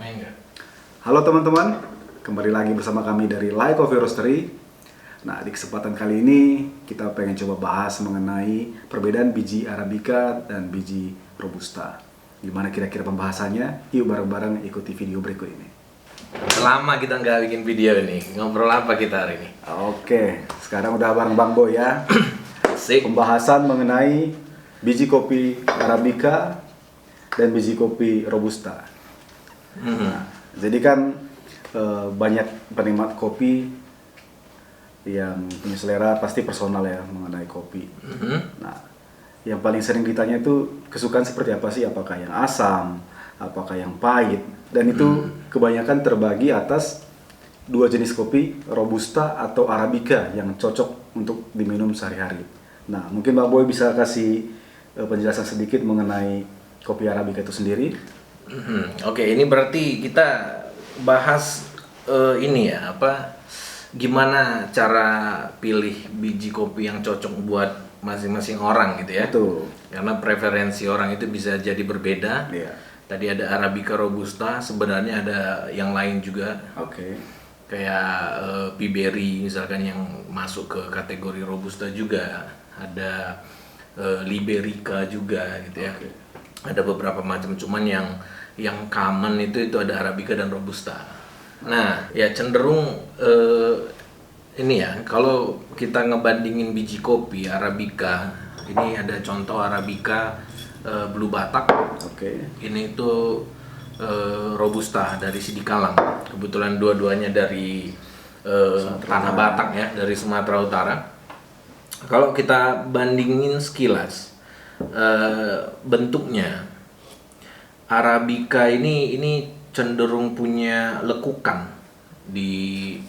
Main nggak? Halo teman-teman, kembali lagi bersama kami dari Like Coffee Roastery. Nah, di kesempatan kali ini kita pengen coba bahas mengenai perbedaan biji Arabica dan biji Robusta. Gimana kira-kira pembahasannya? Yuk bareng-bareng ikuti video berikut ini. Lama kita nggak bikin video ini. Ngobrol apa kita hari ini? Oke, sekarang udah bareng Bang Boy ya. Asik. Pembahasan mengenai biji kopi Arabica dan biji kopi Robusta. Nah, jadi kan banyak penikmat kopi yang punya selera pasti personal ya mengenai kopi. Nah, yang paling sering ditanya itu kesukaan seperti apa sih? Apakah yang asam, apakah yang pahit? Dan itu kebanyakan terbagi atas dua jenis kopi, Robusta atau Arabica yang cocok untuk diminum sehari-hari. Nah, mungkin Bang Boy bisa kasih penjelasan sedikit mengenai kopi Arabica itu sendiri. Oke, ini berarti kita bahas ini ya, gimana cara pilih biji kopi yang cocok buat masing-masing orang gitu ya. Betul. Karena preferensi orang itu bisa jadi berbeda. Iya. Tadi ada Arabica Robusta, sebenarnya ada yang lain juga. Oke. Kayak Piberry misalkan yang masuk ke kategori Robusta juga. Ada Liberica juga gitu ya. Oke. Ada beberapa macam, cuman yang common itu ada Arabica dan Robusta. Nah, ya cenderung ini ya, kalau kita ngebandingin biji kopi Arabica, ini ada contoh Arabica Blue Batak. Oke. Ini itu Robusta dari Sidikalang. Kebetulan dua-duanya dari Tanah Batak ya, dari Sumatera Utara. Kalau kita bandingin sekilas bentuknya, Arabica ini cenderung punya lekukan di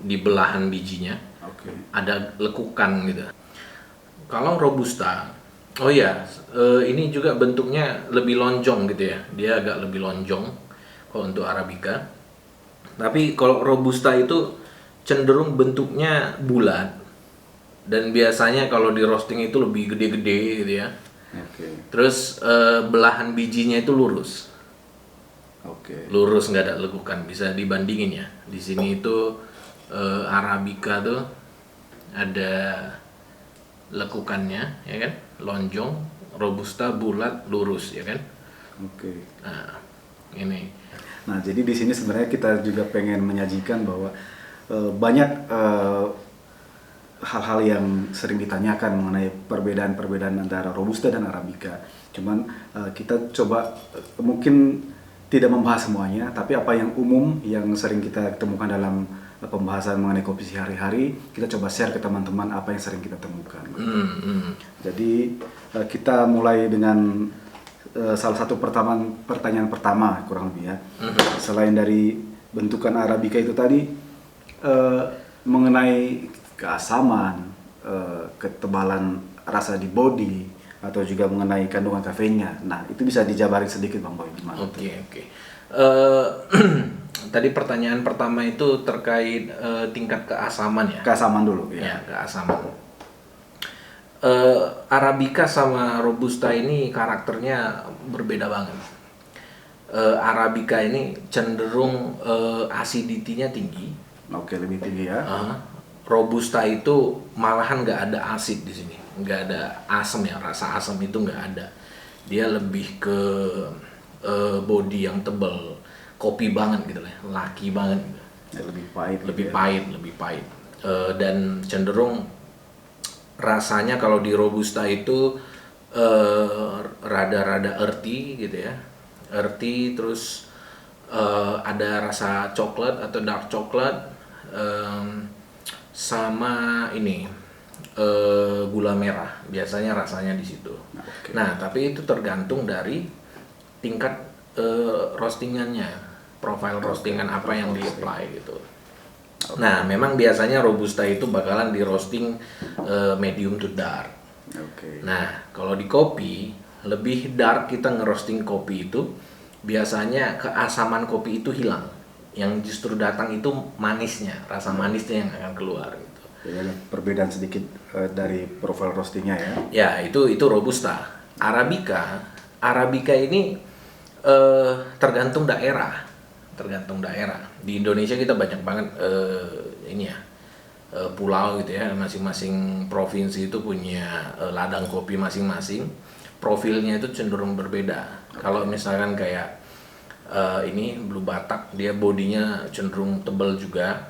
di belahan bijinya. Oke. Ada lekukan gitu. Kalau Robusta, ini juga bentuknya lebih lonjong gitu ya. Dia agak lebih lonjong kalau untuk Arabica. Tapi kalau Robusta itu cenderung bentuknya bulat. Dan biasanya kalau di roasting itu lebih gede-gede gitu ya. Oke. Terus belahan bijinya itu lurus. Oke. Lurus, nggak ada lekukan. Bisa dibandingin ya. Di sini itu Arabica tuh ada lekukannya, ya kan? Lonjong. Robusta bulat, lurus, ya kan? Oke. Nah, ini. Nah, jadi di sini sebenarnya kita juga pengen menyajikan bahwa banyak hal-hal yang sering ditanyakan mengenai perbedaan-perbedaan antara Robusta dan Arabica. Cuman kita coba mungkin tidak membahas semuanya, tapi apa yang umum yang sering kita temukan dalam pembahasan mengenai kopi sehari-hari, kita coba share ke teman-teman apa yang sering kita temukan. Jadi kita mulai dengan salah satu pertanyaan pertama kurang lebih ya. Selain dari bentukan Arabica itu tadi, mengenai keasaman, ketebalan rasa di body, atau juga mengenai kandungan kafeinnya. Nah, itu bisa dijabarin sedikit Bang Boy gimana? Oke. Tadi pertanyaan pertama itu terkait tingkat keasaman ya. Keasaman dulu Ya, ya. keasaman. Arabica sama Robusta ini karakternya berbeda banget. Arabica ini cenderung acidity-nya tinggi. Oke, lebih tinggi ya. Robusta itu malahan nggak ada asid di sini, nggak ada asam ya, rasa asam itu nggak ada. Dia lebih ke body yang tebal, kopi banget gitu lah, laki banget. Ya, lebih pahit. Lebih pahit. Dan cenderung rasanya kalau di Robusta itu rada-rada earthy gitu ya, earthy, terus ada rasa coklat atau dark coklat, sama ini gula merah biasanya rasanya di situ. Oke. Nah, tapi itu tergantung dari tingkat roastingannya, profile roastingan apa yang di apply gitu. Nah, memang biasanya Robusta itu bakalan di roasting medium to dark. Oke. Nah, kalau di kopi lebih dark, kita ngerosting kopi itu biasanya keasaman kopi itu hilang. Yang justru datang itu manisnya, rasa manisnya yang akan keluar gitu. Jadi ada perbedaan sedikit dari profil roastingnya ya. Ya, itu Robusta. Arabica ini Tergantung daerah, Di Indonesia kita banyak banget pulau gitu ya, masing-masing provinsi itu punya ladang kopi masing-masing. Profilnya itu cenderung berbeda. Kalau misalkan kayak ini Blue Batak, dia bodinya cenderung tebal juga,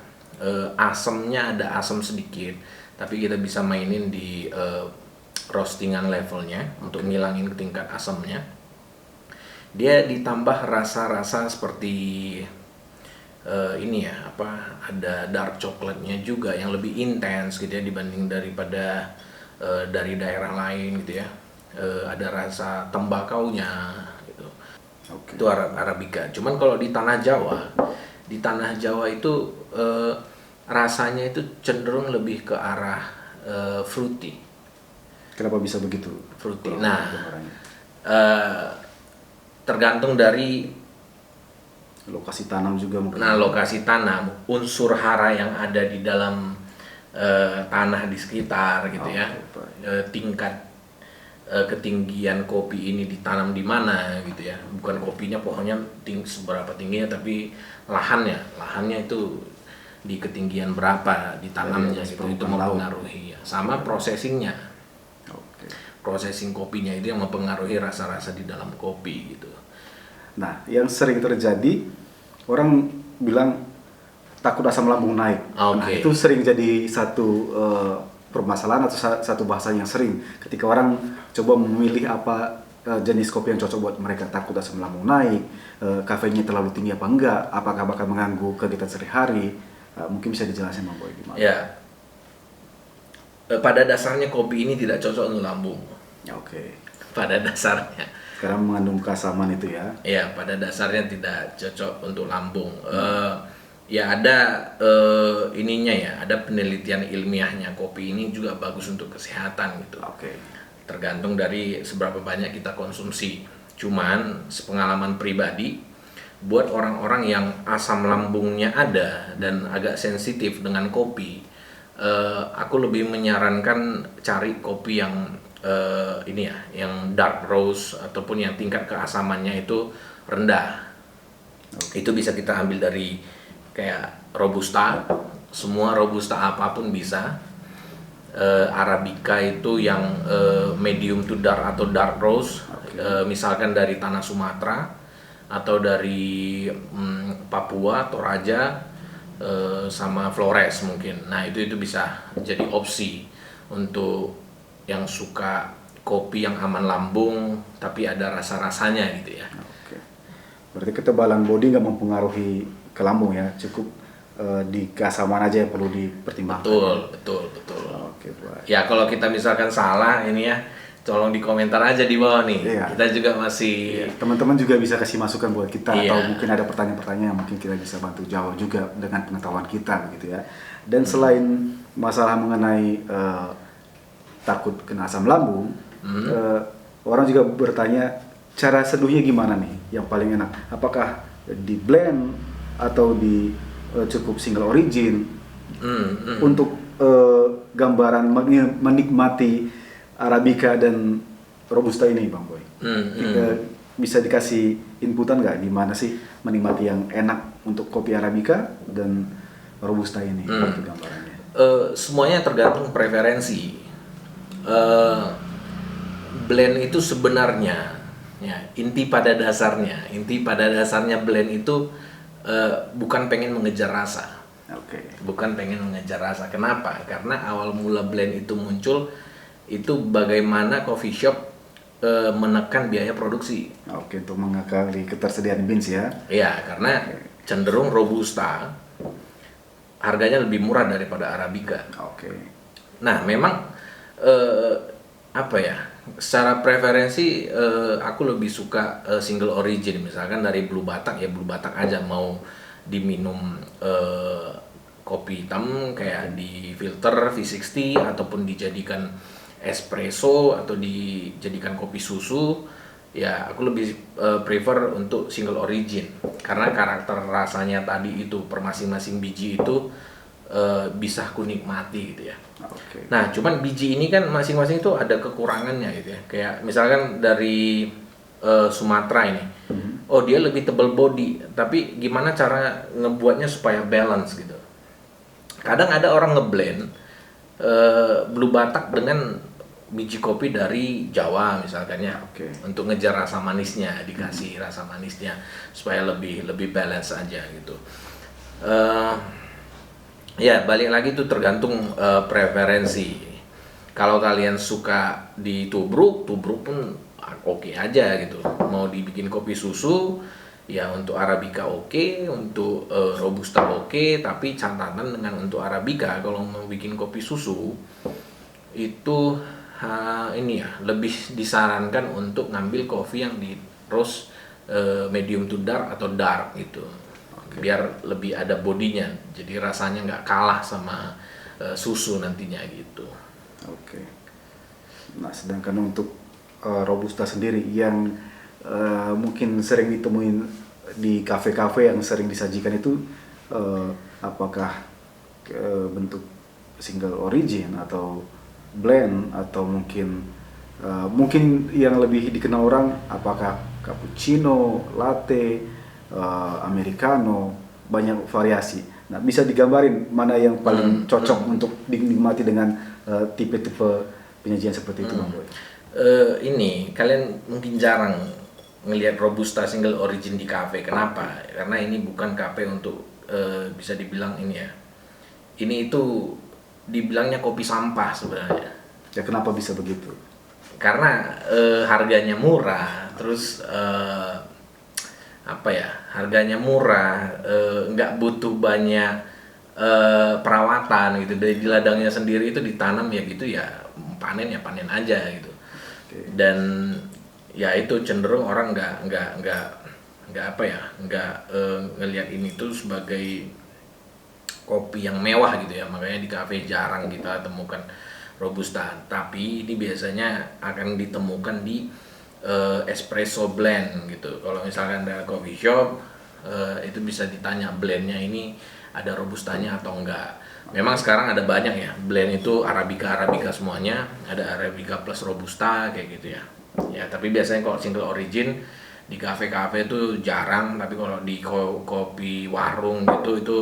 asamnya ada asam sedikit, tapi kita bisa mainin di roastingan levelnya untuk ngilangin tingkat asamnya. Dia ditambah rasa-rasa seperti ada dark coklatnya juga yang lebih intens gitu ya, dibanding daripada dari daerah lain gitu ya. Ada rasa tembakaunya gitu. Itu Arabica. Cuman kalau di tanah Jawa itu rasanya itu cenderung lebih ke arah fruity. Kenapa bisa begitu? Fruity. Nah, tergantung dari lokasi tanam juga mungkin. Nah, lokasi tanam, unsur hara yang ada di dalam tanah di sekitar gitu ya. Tingkat ketinggian kopi ini ditanam di mana gitu ya. Bukan kopinya pohonnya seberapa tingginya, tapi lahannya itu di ketinggian berapa ditanamnya gitu. Itu mempengaruhi ya. Sama prosesingnya. Processing kopinya itu yang mempengaruhi rasa-rasa di dalam kopi gitu. Nah, yang sering terjadi orang bilang takut asam lambung naik. Nah, itu sering jadi satu permasalahan atau satu bahasa yang sering ketika orang coba memilih apa jenis kopi yang cocok buat mereka. Takut asam lambung naik, kafeinnya terlalu tinggi apa enggak, apakah bakal mengganggu kegiatan sehari-hari. Mungkin bisa dijelasin Bang Boy gimana? Ya. Pada dasarnya kopi ini tidak cocok untuk lambung. Pada dasarnya. Karena mengandung keasaman itu ya? Ya, pada dasarnya tidak cocok untuk lambung. Ya ada ada penelitian ilmiahnya, kopi ini juga bagus untuk kesehatan gitu. Tergantung dari seberapa banyak kita konsumsi. Cuman sepengalaman pribadi, buat orang-orang yang asam lambungnya ada dan agak sensitif dengan kopi, aku lebih menyarankan cari kopi yang yang dark roast ataupun yang tingkat keasamannya itu rendah. Itu bisa kita ambil dari kayak robusta, semua robusta apapun bisa. Arabica itu yang medium to dark atau dark roast, misalkan dari tanah Sumatera atau dari Papua, Toraja, sama Flores mungkin. Nah itu bisa jadi opsi untuk yang suka kopi yang aman lambung tapi ada rasa-rasanya gitu ya. Berarti ketebalan bodi nggak mempengaruhi ke lambung ya, cukup di keasaman aja yang perlu dipertimbangkan. Betul. Ya kalau kita misalkan salah ini ya, tolong di komentar aja di bawah nih. Kita juga masih teman-teman juga bisa kasih masukan buat kita, atau mungkin ada pertanyaan-pertanyaan yang mungkin kita bisa bantu jawab juga dengan pengetahuan kita begitu ya. Dan selain masalah mengenai takut kena asam lambung, orang juga bertanya cara seduhnya gimana nih yang paling enak, apakah di blend atau di cukup single origin. Untuk gambaran menikmati Arabica dan Robusta ini Bang Boy, bisa dikasih inputan nggak gimana sih menikmati yang enak untuk kopi Arabica dan Robusta ini? Itu gambarannya. Semuanya tergantung preferensi. Blend itu sebenarnya ya, inti pada dasarnya blend itu bukan pengen mengejar rasa. Bukan pengen mengejar rasa. Kenapa? Karena awal mula blend itu muncul itu bagaimana coffee shop menekan biaya produksi. Untuk mengakali ketersediaan beans ya. Iya, karena cenderung Robusta harganya lebih murah daripada Arabica. Nah, memang secara preferensi aku lebih suka single origin. Misalkan dari Blue Batak ya Blue Batak aja, mau diminum kopi hitam kayak di filter V60 ataupun dijadikan espresso atau dijadikan kopi susu, ya aku lebih prefer untuk single origin karena karakter rasanya tadi itu per masing-masing biji itu bisa aku nikmati gitu ya. Nah, cuman biji ini kan masing-masing itu ada kekurangannya gitu ya. Kayak misalkan dari Sumatera ini, oh dia lebih tebal body, tapi gimana cara ngebuatnya supaya balance gitu. Kadang ada orang ngeblend Blue Batak dengan biji kopi dari Jawa misalkan ya, Oke. untuk ngejar rasa manisnya, dikasih rasa manisnya supaya lebih balance aja gitu. Eh, ya balik lagi tuh tergantung preferensi. Kalau kalian suka di tubruk pun oke aja gitu. Mau dibikin kopi susu, ya untuk Arabica oke, untuk Robusta oke, tapi catatan dengan untuk Arabica kalau mau bikin kopi susu itu ini ya lebih disarankan untuk ngambil kopi yang di roast medium to dark atau dark gitu. Biar lebih ada bodinya, jadi rasanya nggak kalah sama susu nantinya gitu. Oke. Nah, sedangkan untuk Robusta sendiri yang mungkin sering ditemuin di kafe-kafe yang sering disajikan itu, apakah bentuk single origin atau blend, atau mungkin yang lebih dikenal orang apakah cappuccino, latte, americano, banyak variasi. Nah, bisa digambarin mana yang paling cocok untuk dinikmati dengan tipe-tipe penyajian seperti itu, Bang Boy? Ini kalian mungkin jarang ngelihat Robusta single origin di kafe. Kenapa? Karena ini bukan kafe untuk bisa dibilang ini ya. Ini itu dibilangnya kopi sampah sebenarnya. Ya, kenapa bisa begitu? Karena harganya murah, terus apa ya? Harganya murah, nggak butuh banyak perawatan gitu. Dari di ladangnya sendiri itu ditanam ya gitu ya, panen ya panen aja gitu. Dan ya itu cenderung orang nggak apa ya, ngelihat ini tuh sebagai kopi yang mewah gitu ya, makanya di kafe jarang kita temukan Robusta, tapi ini biasanya akan ditemukan di espresso blend gitu. Kalau misalkan ada coffee shop itu bisa ditanya blendnya ini ada Robustanya atau enggak. Memang sekarang ada banyak ya blend itu Arabica semuanya, ada Arabica plus Robusta kayak gitu ya. Ya tapi biasanya kalau single origin di kafe-kafe itu jarang, tapi kalau di kopi warung gitu itu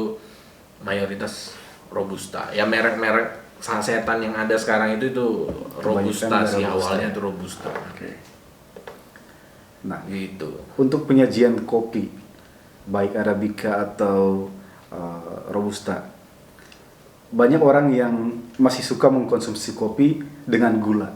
mayoritas Robusta. Ya merek-merek sasetan yang ada sekarang itu Robusta sih, awalnya itu Robusta. Oke. Nah, Gitu. untuk penyajian kopi baik Arabica atau Robusta, banyak orang yang masih suka mengkonsumsi kopi dengan gula.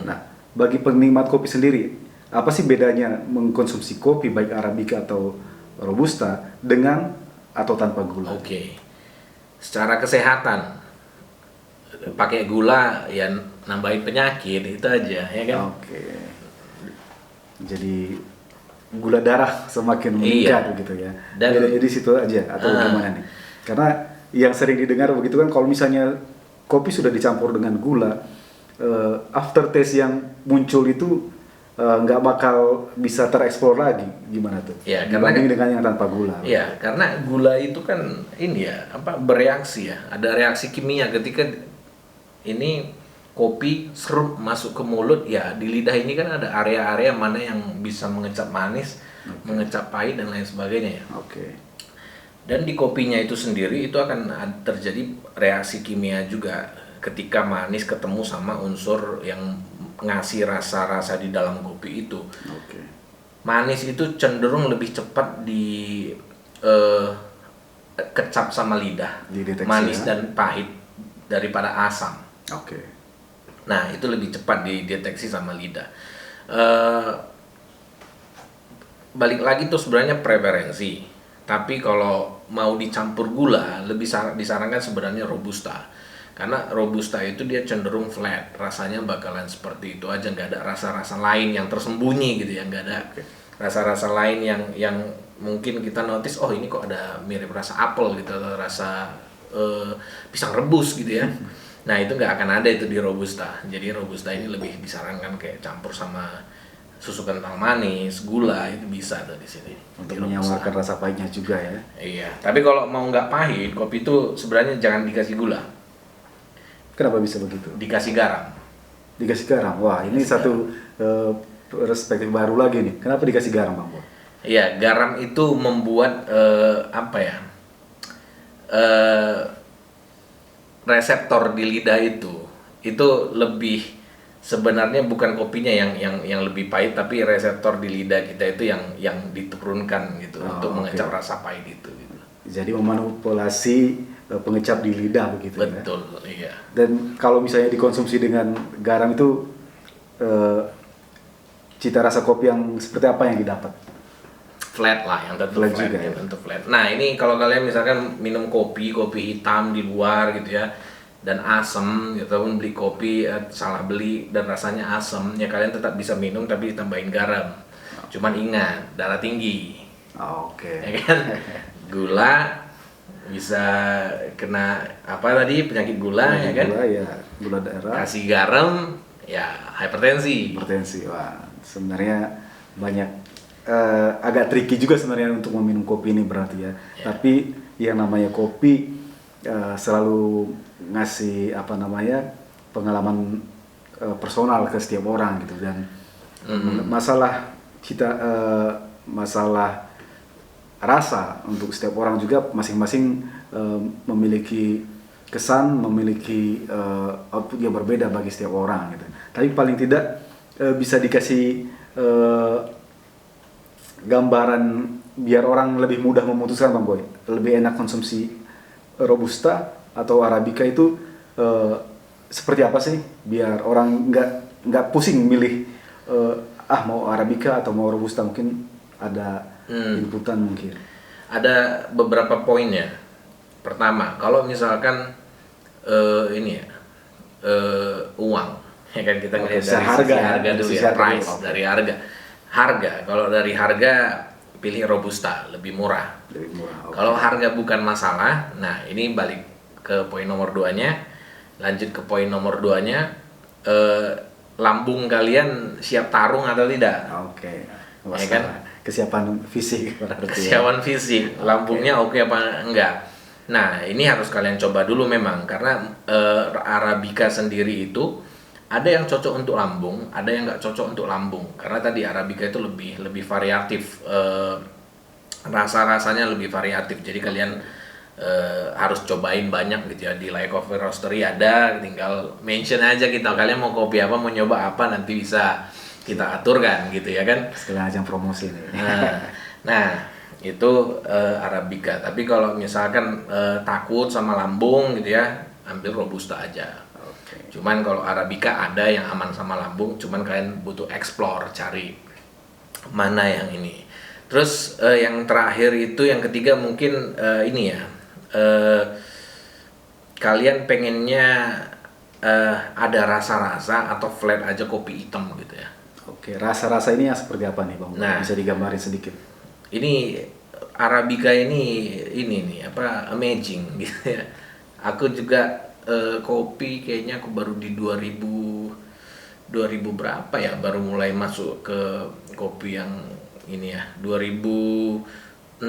Nah, bagi penikmat kopi sendiri, apa sih bedanya mengkonsumsi kopi baik Arabica atau Robusta dengan atau tanpa gula? Oke. Secara kesehatan pakai gula ya nambahin penyakit itu aja ya kan. Oke. Jadi gula darah semakin meningkat gitu ya. Dan jadi situ aja atau gimana nih? Karena yang sering didengar begitu kan, kalau misalnya kopi sudah dicampur dengan gula, aftertaste yang muncul itu nggak bakal bisa tereksplor lagi, gimana tuh? Ya, dibanding dengan yang tanpa gula. Ya, karena gula itu kan ini ya, bereaksi ya. Ada reaksi kimia ketika ini kopi serup masuk ke mulut, ya di lidah ini kan ada area-area mana yang bisa mengecap manis, mengecap pahit dan lain sebagainya ya. Oke. Dan di kopinya itu sendiri itu akan terjadi reaksi kimia juga ketika manis ketemu sama unsur yang ngasih rasa-rasa di dalam kopi itu. Oke. Manis itu cenderung lebih cepat di kecap sama lidah, Dideteksi, manis ya? dan pahit daripada asam. Oke. Nah itu lebih cepat dideteksi sama lidah. Balik lagi tuh sebenarnya preferensi. Tapi kalau mau dicampur gula lebih disarankan sebenarnya Robusta. Karena Robusta itu dia cenderung flat, rasanya bakalan seperti itu aja, nggak ada rasa-rasa lain yang tersembunyi gitu ya, nggak ada rasa-rasa lain yang mungkin kita notice, oh ini kok ada mirip rasa apel gitu atau rasa pisang rebus gitu ya. Nah itu nggak akan ada itu di Robusta. Jadi Robusta ini lebih disarankan kayak campur sama susu kental manis, gula, itu bisa tuh di sini. Untuk menyamarkan rasa pahitnya juga ya. Iya. Tapi kalau mau nggak pahit, kopi itu sebenarnya jangan dikasih gula. Kenapa bisa begitu? Dikasih garam. Dikasih garam. Wah, ini satu perspektif baru lagi nih. Kenapa dikasih garam, Bang Bo? Iya, garam itu membuat apa ya? eh, Reseptor di lidah itu lebih, sebenarnya bukan kopinya yang lebih pahit, tapi reseptor di lidah kita itu yang diturunkan gitu untuk Oke. mengecap rasa pahit itu gitu. Jadi memanipulasi pengecap di lidah begitu ya. Betul, iya. Dan kalau misalnya dikonsumsi dengan garam itu eh, cita rasa kopi yang seperti apa yang didapat? Flat lah, yang tentu Flat flat, juga yang ya? tentu flat. Nah ini kalau kalian misalkan minum kopi hitam di luar gitu ya, dan asem gitu, ataupun beli kopi salah beli dan rasanya asem, ya kalian tetap bisa minum tapi ditambahin garam. Cuman ingat, darah tinggi, Oke. ya kan? Gula bisa kena apa tadi, penyakit gula, ya kan? Gula ya, gula darah, Kasih garam ya hipertensi. hipertensi. Wah, sebenarnya banyak agak tricky juga sebenarnya untuk meminum kopi ini berarti ya. Tapi yang namanya kopi selalu ngasih apa namanya pengalaman personal ke setiap orang gitu, dan masalah masalah rasa untuk setiap orang juga masing-masing memiliki kesan, memiliki output yang berbeda bagi setiap orang gitu. Tapi paling tidak bisa dikasih gambaran biar orang lebih mudah memutuskan, Bang Boy. Lebih enak konsumsi Robusta atau Arabica itu seperti apa sih? Biar orang nggak pusing milih mau Arabica atau mau Robusta, mungkin ada inputan mungkin. Ada beberapa poinnya. Pertama, kalau misalkan ini ya, uang, ya kan kita ngelihat dari harga, sisi harga dulu sisi ya, harga price dulu, oke. dari harga. Kalau dari harga pilih Robusta, lebih murah. Lebih murah. Oke. Kalau harga bukan masalah, nah ini balik ke poin nomor 2-nya. Lanjut ke poin nomor 2-nya, lambung kalian siap tarung atau tidak? Oke. Ya kan? Kesiapan fisik berarti. Kesiapan fisik, lambungnya oke apa enggak. Nah, ini harus kalian coba dulu memang, karena Arabica sendiri itu ada yang cocok untuk lambung, ada yang nggak cocok untuk lambung. Karena tadi Arabica itu lebih variatif, rasa-rasanya lebih variatif. Jadi kalian harus cobain banyak gitu ya. Di Like Coffee Roastery ada, tinggal mention aja kita kalian mau kopi apa, mau nyoba apa, nanti bisa kita aturkan gitu ya kan. Sekalian ajang promosi nih. Nah itu Arabica. Tapi kalau misalkan takut sama lambung gitu ya, ambil Robusta aja. Oke. Cuman kalau Arabica ada yang aman sama lambung, cuman kalian butuh explore, cari mana yang ini. Terus yang terakhir itu, yang ketiga mungkin ini ya, kalian pengennya ada rasa-rasa atau flat aja kopi hitam gitu ya. Oke, rasa-rasa ini yang seperti apa nih, Bang? Nah. Bisa digambarin sedikit. Ini Arabica ini nih apa, amazing gitu ya. Aku juga kopi kayaknya aku baru di 2000 berapa ya, baru mulai masuk ke kopi yang ini ya, 2017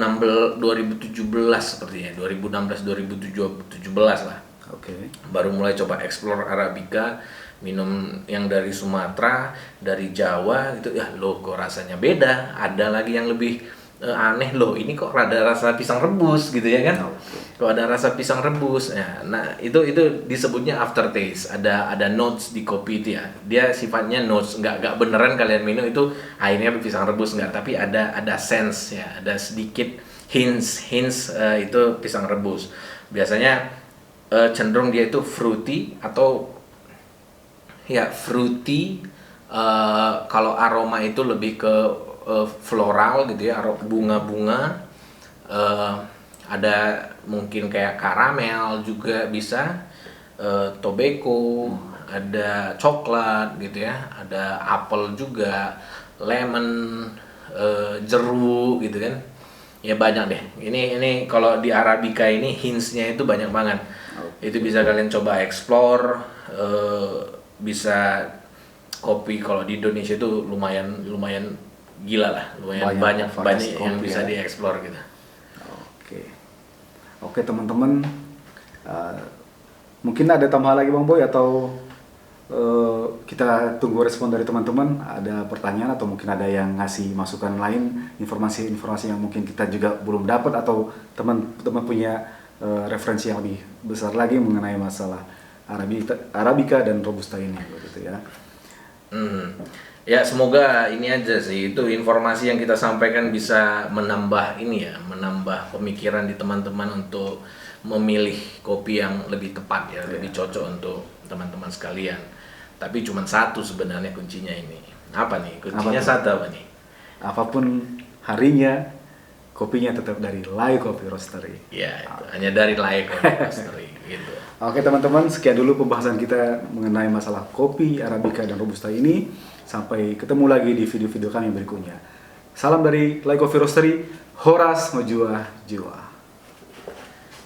sepertinya, 2016 2017 lah. Oke. Baru mulai coba explore Arabica, minum yang dari Sumatera, dari Jawa gitu ya, loh kok rasanya beda, ada lagi yang lebih aneh, loh ini kok ada rasa pisang rebus gitu ya kan. Kok ada rasa pisang rebus ya. Nah itu disebutnya aftertaste, ada notes di kopi itu ya, dia sifatnya notes, nggak beneran kalian minum itu akhirnya pisang rebus, nggak, tapi ada sense ya, ada sedikit hints itu pisang rebus. Biasanya cenderung dia itu fruity atau ya fruity. Kalau aroma itu lebih ke floral gitu ya, bunga-bunga. Ada mungkin kayak karamel juga bisa, tobacco, ada coklat gitu ya, ada apel juga, lemon, jeruk gitu kan. Ya banyak deh. Ini kalau di Arabica ini hints-nya itu banyak banget. Itu bisa kalian coba explore. Bisa kopi kalau di Indonesia itu lumayan gila lah, lumayan banyak yang bisa dieksplor gitu. Oke teman-teman, mungkin ada tambahan lagi Bang Boy atau kita tunggu respon dari teman-teman. Ada pertanyaan atau mungkin ada yang ngasih masukan lain, informasi-informasi yang mungkin kita juga belum dapat, atau teman-teman punya referensi yang lebih besar lagi mengenai masalah Arabica dan Robusta ini, begitu ya. Ya, semoga ini aja sih, itu informasi yang kita sampaikan bisa menambah ini ya, menambah pemikiran di teman-teman untuk memilih kopi yang lebih tepat ya, lebih cocok untuk teman-teman sekalian. Tapi cuma satu sebenarnya kuncinya ini. Apa nih? Kuncinya satu apa nih? Apapun harinya, kopinya tetap dari Lai Coffee Roastery. Ya, itu. Hanya dari Lai Coffee Roastery gitu. Oke teman-teman, sekian dulu pembahasan kita mengenai masalah kopi Arabica dan Robusta ini. Sampai ketemu lagi di video-video kami berikutnya. Salam dari Lai Coffee Roastery, Horas Mojua Jiwa.